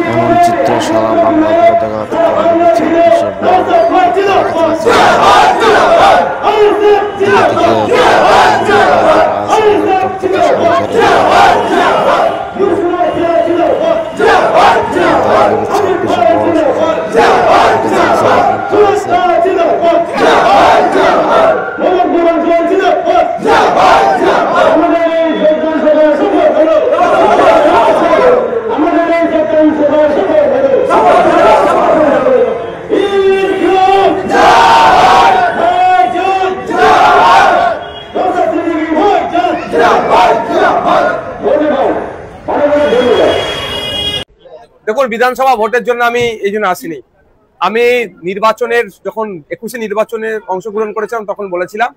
এমন চিত্র সারা বাংলা দেখা দেখুন, বিধানসভা ভোটের জন্য আমি এই জন্য আসিনি। আমি নির্বাচনের যখন 21 নির্বাচনে অংশগ্রহণ করেছিলাম তখন বলেছিলাম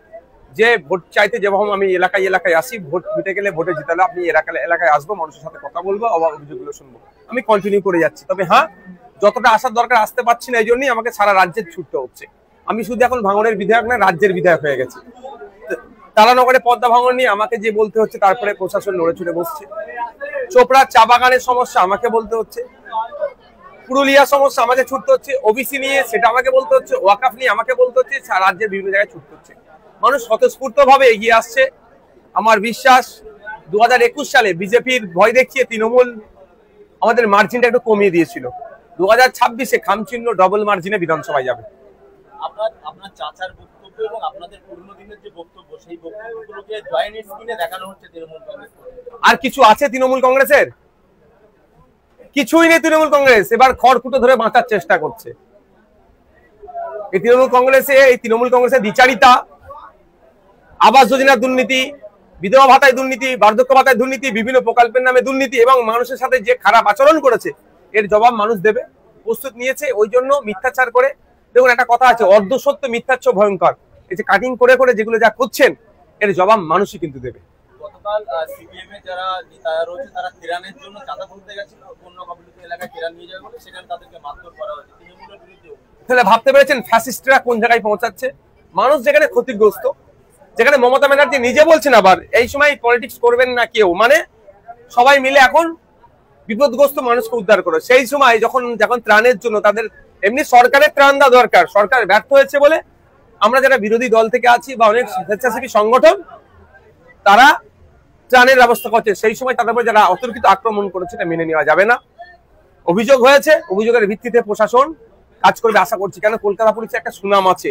যে ভোট চাইতে যেরকম আমি এলাকায় আসি, ভোট জিতে গেলে ভোটে জিতালে আপনি এলাকায় আসবো, মানুষের সাথে কথা বলবো, অভিযোগগুলো শুনবো। আমি কন্টিনিউ করে যাচ্ছি। তবে হ্যাঁ, যতটা আসার দরকার আসতে পারছি না, এই জন্যই আমাকে সারা রাজ্যের ছুটতে হচ্ছে। আমি শুধু এখন ভাঙনের বিধায়ক না, রাজ্যের বিধায়ক হয়ে গেছি। তারানগরে পদ্মা ভাঙন নিয়ে আমাকে যে বলতে হচ্ছে, তারপরে প্রশাসন নড়ে চড়ে বসছে। চোপড়ার চা বাগানের সমস্যা আমাকে বলতে হচ্ছে, পুরুলিয়া সমস্যা আমাকে ছুটতে হচ্ছে, ওবিসি নিয়ে সেটা আমাকে বলতে হচ্ছে, ওয়াকাফ নিয়ে আমাকে বলতে হচ্ছে, রাজ্যের বিভিন্ন জায়গায় ছুটতে হচ্ছে। মানুষ স্বতঃস্ফূর্ত ভাবে এগিয়ে আসছে। আমার বিশ্বাস 2021 সালে বিজেপির ভয় দেখিয়ে তৃণমূল আমাদের মার্জিনটা একটু কমিয়ে দিয়েছিল। 2026-এ খামচিহ্ন ডবল মার্জিনে বিধানসভায় যাবে। আপনার চাচার বক্তব্য এবং আপনাদের পুরনো দিনের যে বক্তব্য, সেই বক্তব্যগুলোকে জয়েন্ট স্ক্রিনে দেখানো হচ্ছে তৃণমূল কংগ্রেস। আর কিছু আছে তৃণমূল কংগ্রেসের? কিছুই নেই তৃণমূল কংগ্রেস। এবার খড়কুটো ধরে বাঁচার চেষ্টা করছে। এই তৃণমূল কংগ্রেসের দ্বিচারিতা, আবাস যোজনার দুর্নীতি, বিধবা ভাতায় দুর্নীতি, বার্ধক্য ভাতায় দুর্নীতি, বিভিন্ন প্রকল্পের নামে দুর্নীতি এবং মানুষের সাথে যে খারাপ আচরণ করেছে, এর জবাব মানুষ দেবে, প্রস্তুত নিয়েছে। ওই জন্য মিথ্যাচার করে, দেখুন একটা কথা আছে, অর্ধসত্য মিথ্যাচ্ছ ভয়ঙ্কর। এই যে কাটিং করে করে যেগুলো যা করছেন, এর জবাব মানুষই কিন্তু দেবে। গতকাল সিপিএম এর যারা নেতারা রয়েছে, তারা কেরানের জন্য চাঁদা তুলতে গেছিল, অন্য কমিউনিটি এলাকায় কেরান নিয়ে যাবে বলে সেখানে তাদেরকে মারধর করা হয়েছে তৃণমূলের বিরুদ্ধে। তাহলে ভাবতে পেরেছেন ফ্যাসিস্টরা কোন জায়গায় পৌঁছাচ্ছে? মানুষ যেখানে ক্ষতিগ্রস্ত, যেখানে মমতা ব্যানার্জি নিজে বলছেন আবার এই সময় পলিটিক্স করবেন না কেউ, মানে সবাই মিলে এখন বিপদগ্রস্ত মানুষকে উদ্ধার করে। সেই সময় যখন ত্রাণের জন্য তাদের এমনি সরকারের ত্রাণ দেওয়া দরকার, সরকার ব্যর্থ হয়েছে বলে আমরা যারা বিরোধী দল থেকে আছি বা অনেক স্বেচ্ছাসেবী সংগঠন, তারা ত্রাণের ব্যবস্থা করছে। সেই সময় তাদের উপর যারা অতর্কিত আক্রমণ করেছে, এটা মেনে নেওয়া যাবে না। অভিযোগ হয়েছে, অভিযোগের ভিত্তিতে প্রশাসন কাজ করবে আশা করছি। কেন কলকাতা পুলিশের একটা সুনাম আছে,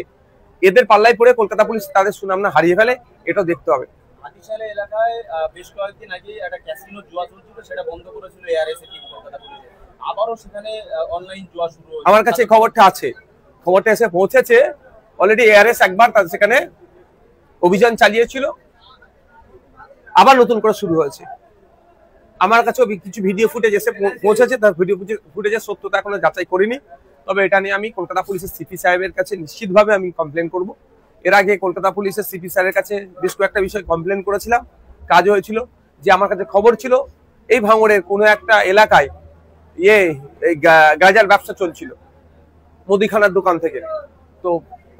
এদের পাল্লায় পড়ে কলকাতা পুলিশ তাদের সুনাম না হারিয়ে ফেলে, এটাও দেখতে হবে। হাতিশালা এলাকায় বেশ কয়েকদিন আগে একটা ক্যাসিনো জুয়া চলছিল, সেটা বন্ধ করেছিল এআরএস এর কলকাতা পুলিশ। আবারও সেখানে অনলাইন জুয়া শুরু হয়েছে। আমার কাছে খবরটা আছে, খবরটা এসে পৌঁছেছে। অলরেডি এআরএস একবার তাদের সেখানে অভিযান চালিয়েছিল, আবার নতুন করে শুরু হয়েছে। আমার কাছেও কিছু ভিডিও ফুটেজ এসে পৌঁছেছে, তার ভিডিও ফুটেজের সত্যতা এখনো যাচাই করিনি। তবে এটা নিয়ে আমি কলকাতা পুলিশের সিপি সাহেবের কাছে নিশ্চিতভাবে আমি কমপ্লেন করব। এর আগে কলকাতা পুলিশের সিপি স্যারের কাছে বেশ কয়েকটা বিষয় কমপ্লেন করেছিলাম, কাজ হয়েছিল। যে আমার কাছে খবর ছিল এই ভাঙড়ের কোনো একটা এলাকায় গাঁজার ব্যবসা চলছিল মুদিখানার দোকান থেকে। তো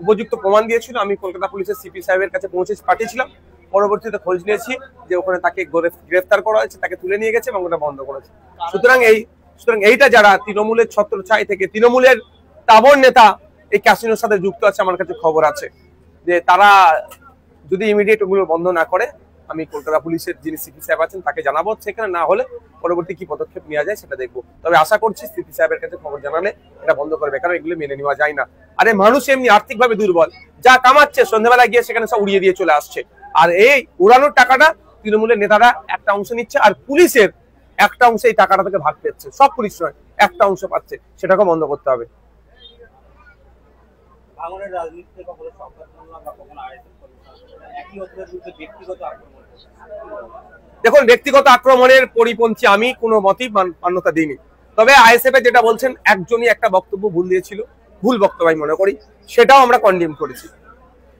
উপযুক্ত প্রমাণ দিয়েছিল, আমি কলকাতা পুলিশের সিপি সাহেবের কাছে পাঠিয়েছিলাম। পরবর্তীতে খোঁজ নিয়েছি যে ওখানে তাকে গ্রেফতার করা হয়েছে, তাকে তুলে নিয়ে গেছে এবং ওটা বন্ধ করেছে। সুতরাং এইটা যারা তৃণমূলের ছত্রছায়া থেকে, তৃণমূলের তাবড় নেতা এই ক্যাসিনোর সাথে যুক্ত আছে, আমার কাছে খবর আছে যে তারা যদি ইমিডিয়েট ওগুলো বন্ধ না করে, আমি কলকাতা পুলিশের যিনি সিপি সাহেব আছেন তাকে জানাবো। সেখানে না হলে পরবর্তী কি পদক্ষেপ নেওয়া যায় সেটা দেখবো। তবে আশা করছি সিপি সাহেবের কাছে খবর জানালে এটা বন্ধ করবে, কারণ এগুলো মেনে নেওয়া যায় না। আরে মানুষ এমনি আর্থিকভাবে দুর্বল, যা কামাচ্ছে সন্ধ্যাবেলা গিয়ে সেখানে সব উড়িয়ে দিয়ে চলে আসছে। আর এই উড়ানোর টাকাটা তৃণমূলের নেতারা একটা অংশ নিচ্ছে, আর পুলিশের একটা অংশ এই টাকাটা থেকে ভাগ পেচ্ছে। সব পুলিশ নয়, একটা অংশ পাচ্ছে, সেটাকে বন্ধ করতে হবে। দেখুন, ব্যক্তিগত আক্রমণের পরিপন্থী আমি কোনো মতেই মান্যতা দিইনি। তবে আইএসএফ যেটা বলছেন, একজনই একটা বক্তব্য ভুল দিয়েছিল, ভুল বক্তব্য আমি মনে করি, সেটাও আমরা কন্ডেম করেছি।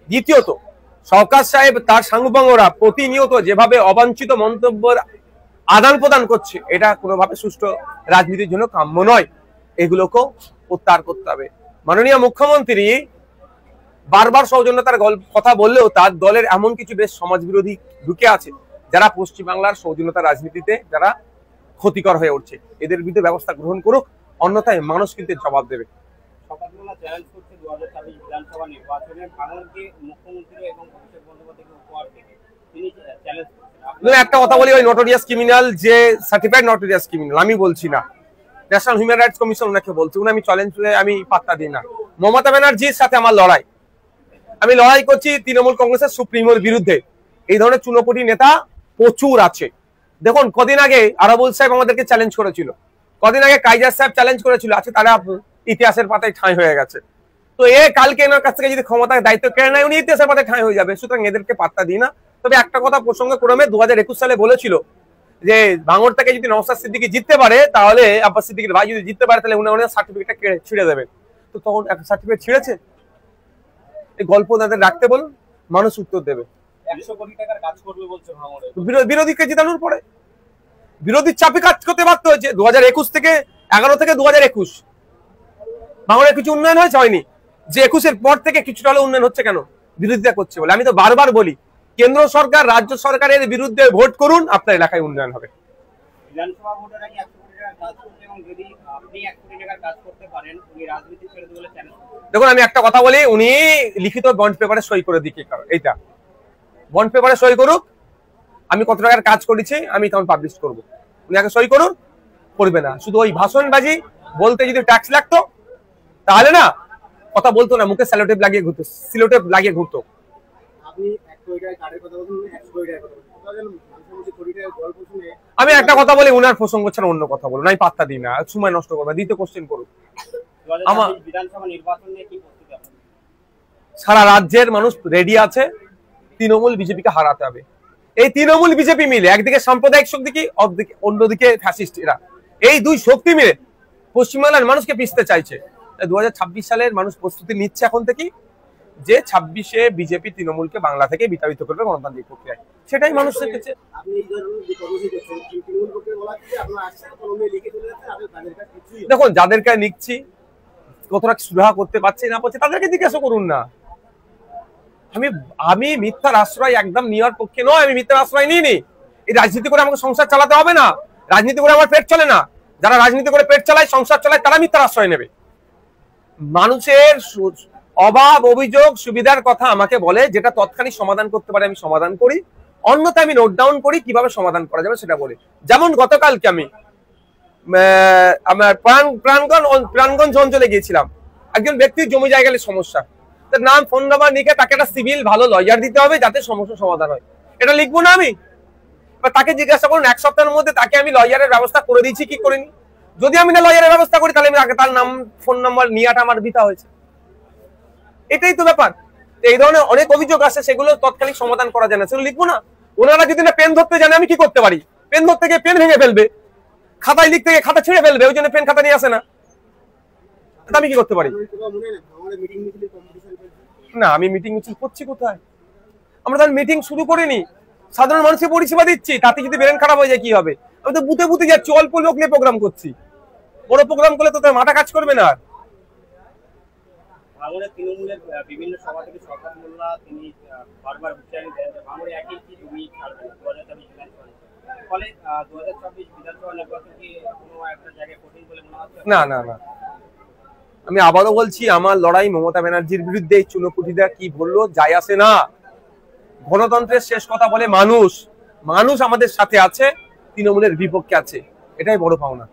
দ্বিতীয়ত, সরকার সাহেব তার সাংবাদিকরা প্রতিনিয়ত যেভাবে অবাঞ্ছিত মন্তব্যের আদান প্রদান করছে, এটা কোনোভাবে সুষ্ঠু রাজনীতির জন্য কাম্য নয়। এগুলোকেও প্রত্যাহার করতে হবে। মাননীয় মুখ্যমন্ত্রী বারবার সৌজন্যতার কথা বললেও তার দলের এমন কিছু বেশ সমাজবিরোধী ঢুকে আছে যারা পশ্চিমবাংলার সৌজন্যতা রাজনীতিতে যারা ক্ষতিকর হয়ে উঠছে। এদের বিরুদ্ধে ব্যবস্থা গ্রহণ করুক, অন্যথায় মানুষ কিন্তু জবাব দেবে। সকালবেলা চ্যালেঞ্জ করছে 2024 বিধানসভা নির্বাচনে ভাঙড়কে মুখ্যমন্ত্রী এবং অভিষেক বন্দ্যোপাধ্যায়কে উপহার দেবে, তিনি চ্যালেঞ্জ করছেন। একটা কথা বলি, ওই নটোরিয়াস ক্রিমিনাল যে সার্টিফাইড নটোরিয়াস ক্রিমিনাল, আমি বলছি না, ন্যাশনাল হিউম্যান রাইটস কমিশন ওনাকে বলছে, উনি আমি চ্যালেঞ্জ আমি পাত্তা দিই না। মমতা ব্যানার্জির সাথে আমার লড়াই, আমি লড়াই করছি তৃণমূল কংগ্রেসের সুপ্রিমোর বিরুদ্ধে। এই ধরনের চুনোপুটি নেতা প্রচুর আছে। দেখুন কদিন আগে আরাবুল সাহেব আমাদেরকে চ্যালেঞ্জ করেছিল, কদিন আগে কাইজার সাহেব চ্যালেঞ্জ করেছিল, আছে তারা ইতিহাসের পাতায় ঠাঁই হয়ে গেছে। তো এ কালকে এনার কাছ থেকে যদি ক্ষমতার দায়িত্ব কেড়ে নেয়, উনি ইতিহাসের পাতায় ঠাঁই হয়ে যাবে। সুতরাং এদেরকে পাত্তা দিই না। তবে একটা কথা প্রসঙ্গে ক্রমে 2021 সালে বলেছিল যে ভাঙড় থেকে যদি নওশাদ সিদ্দিকী জিততে পারে, তাহলে আব্বাস সিদ্দিকীর ভাই যদি জিততে পারে, তাহলে উনি সার্টিফিকেটটা ছিঁড়ে দেবেন। তো তখন একটা সার্টিফিকেট ছিঁড়েছে, এই গল্প তাদের রাখতে বলুন, মানুষ উত্তর দেবে। 100 কোটি টাকার কাজ করবে বলছে ভাঙড়ে, বিরোধীকে জিতানোর পরে বিরোধীর চাপে কাজ করতে বাধ্য হয়েছে। 2021 থেকে 11 থেকে 2021 ভাঙড়ে কিছু উন্নয়ন হয়েছে? হয়নি। যে 21-এর পর থেকে কিছুটা হলে উন্নয়ন হচ্ছে কেন? বিরোধিতা করছে বলে। আমি তো বারবার বলি, কেন্দ্র সরকার রাজ্য সরকারের বিরুদ্ধে ভোট করুন, আপনার এলাকায় উন্নয়ন হবে। বিধানসভা ভোটের আগে 100 কোটি টাকার কাজ করতে, এবং যদি আপনি 1 কোটি টাকার কাজ করতে পারেন, উনি রাজনীতি ছেড়ে দেবে বলে চ্যালেঞ্জ করছেন। দেখুন আমি একটা কথা বলি, উনি লিখিত বন্ড পেপারে সই করে দিকে, এইটা বন্ড পেপারে সই করুক, আমি কত টাকার কাজ করেছি আমি তখন পাবলিশ করবো। উনি আগে সই করুন, করবে না। শুধু ওই ভাষণবাজি বলতে যদি ট্যাক্স লাগতো, তাহলে না কথা বলতো না, মুখে স্যালোটেপ লাগিয়ে ঘুরতো, সিলোটেপ লাগিয়ে ঘুরতো। আপনি 1 কোটি টাকার কার্ডের কথা বলছেন, 100 কোটি টাকার কথা বলছেন। কোটি টাকার গল্প শুনে আমি একটা কথা বলি, উনার প্রসঙ্গ ছাড়া অন্য কথা বলুন, আমি পাত্তা দিই না, সময় নষ্ট করবো। দ্বিতীয় কোশ্চেন করুন। 2024 বিধানসভা নির্বাচন নিয়ে কি প্রস্তুতি আপনার? সারা রাজ্যের মানুষ রেডি আছে, তৃণমূল বিজেপিকে হারাতে হবে। এই তৃণমূল বিজেপি মিলে একদিকে সাম্প্রদায়িক শক্তি, অন্যদিকে ফ্যাসিস্ট, এরা এই দুই শক্তি মিলে পশ্চিমবাংলার মানুষকে পিছতে চাইছে। 2026 সালের মানুষ প্রস্তুতি নিচ্ছে এখন থেকেই, যে 26-এ বিজেপি তৃণমূলকে বাংলা থেকে বিতাড়িত করবে গণতান্ত্রিক প্রক্রিয়ায়। সেটাই মানুষ দেখেছে। আপনি এই ধরনের যে কর্মসূচি করছেন, তৃণমূল পক্ষে বলা হচ্ছে আপনারা আসছেন, কলমে লিখে চলে যাচ্ছেন, আপনি তাদের কাছে কিছুই না। দেখুন যাদেরকে নিচ্ছি কতটা সুরাহা করতে পারছে না পারছে, তাদেরকে জিজ্ঞাসা করুন না। আমি মিথ্যার আশ্রয় একদম নেওয়ার পক্ষে নয়, আমি মিথ্যার আশ্রয় নিইনি। এই রাজনীতি করে আমাকে সংসার চালাতে হবে না, রাজনীতি করে আমার পেট চলে না। যারা রাজনীতি করে পেট চালায়, সংসার চালায়, তারা মিথ্যার আশ্রয় নেবে। মানুষের অভাব, অভিযোগ, সুবিধার কথা আমাকে বলে, যেটা তৎক্ষণিক সমাধান করতে পারে আমি সমাধান করি, অন্যথায় আমি নোট ডাউন করি কিভাবে সমাধান করা যাবে সেটা বলি। যেমন গতকালকে আমি আমার প্রাণগঞ্জ অঞ্চলে গিয়েছিলাম, একজন ব্যক্তির জমি জায়গায় সমস্যা, তার নাম ফোন নাম্বার লিখে তাকে একটা সিভিল ভালো লয়ার দিতে হবে যাতে সমস্যা সমাধান হয়। এটা লিখবো না আমি? তাকে জিজ্ঞাসা করুন 1 সপ্তাহের মধ্যে তাকে আমি লয়ারের ব্যবস্থা করে দিয়েছি কি করিনি। যদি আমি না লয়ারের ব্যবস্থা করি, তাহলে আমি তার নাম ফোন নাম্বার নিয়াটা আমার বৃথা হয়েছে। এটাই তো ব্যাপার। এই ধরনের অনেক অভিযোগ আসে, সেগুলো তৎকালীন সমাধান করা যায় না, সেগুলো লিখবো না। ওনারা যদি না পেন ধরতে জানে, আমি কি করতে পারি? পেন ধরতে গিয়ে পেন ভেঙে ফেলবে, খাতায় লিখতে গিয়ে খাতা ছিঁড়ে ফেলবে, ওই জন্য পেন খাতা নিয়ে আসে না। আমি কি করতে পারি? না, আমি মিটিং মিছিল করছি কোথায়? আমরা তাহলে মিটিং শুরু করিনি, সাধারণ মানুষকে পরিষেবা দিচ্ছি। তাতে যদি ব্রেন খারাপ হয়ে যায় কি হবে? আমি তো বুথে বুথে যাচ্ছি, অল্প লোক নিয়ে প্রোগ্রাম করছি। বড় প্রোগ্রাম করলে তো তার মাথা কাজ করবে না। ভাঙড়ে তৃণমূলের বিভিন্ন সভা থেকে শওকত মোল্লা তিনি বারবার হুঁশিয়ারি দেন যে ভাঙড়ে একই কি জমি ছাড়বেন 2024 বিধানসভা। ফলে 2024 বিধানসভা নির্বাচন কি কোনো একটা জায়গায় কঠিন বলে মনে হচ্ছে? না না না, আমি আবারও বলছি, আমার লড়াই মমতা ব্যানার্জির বিরুদ্ধে। চুনোপুটিরা কি বললো যায় আসে না। গণতন্ত্রের শেষ কথা বলে মানুষ, মানুষ আমাদের সাথে আছে, তৃণমূলের বিপক্ষে আছে, এটাই বড় পাওনা।